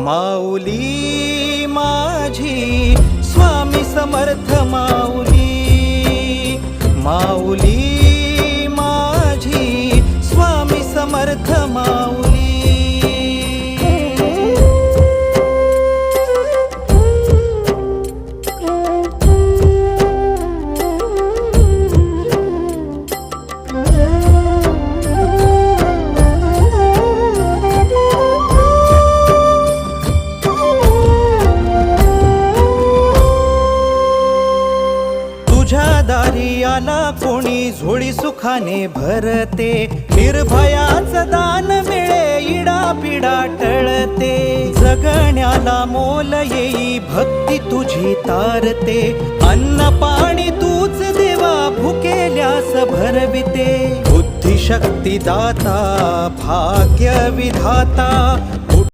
माऊली माझी स्वामी समर्थ माऊली, माऊली माझी स्वामी समर्थ माऊली। तुझ्या दारी आला कोणी झोळी सुखाने भरते, निर्भयाचं दान मिळे इडा पिडा टळते, जगण्याला मोल येई भक्ती तुझी तारते, अन्न पाणी तूच देवा भुकेल्यास भरविते, बुद्धी शक्ती दाता भाग्य विधाता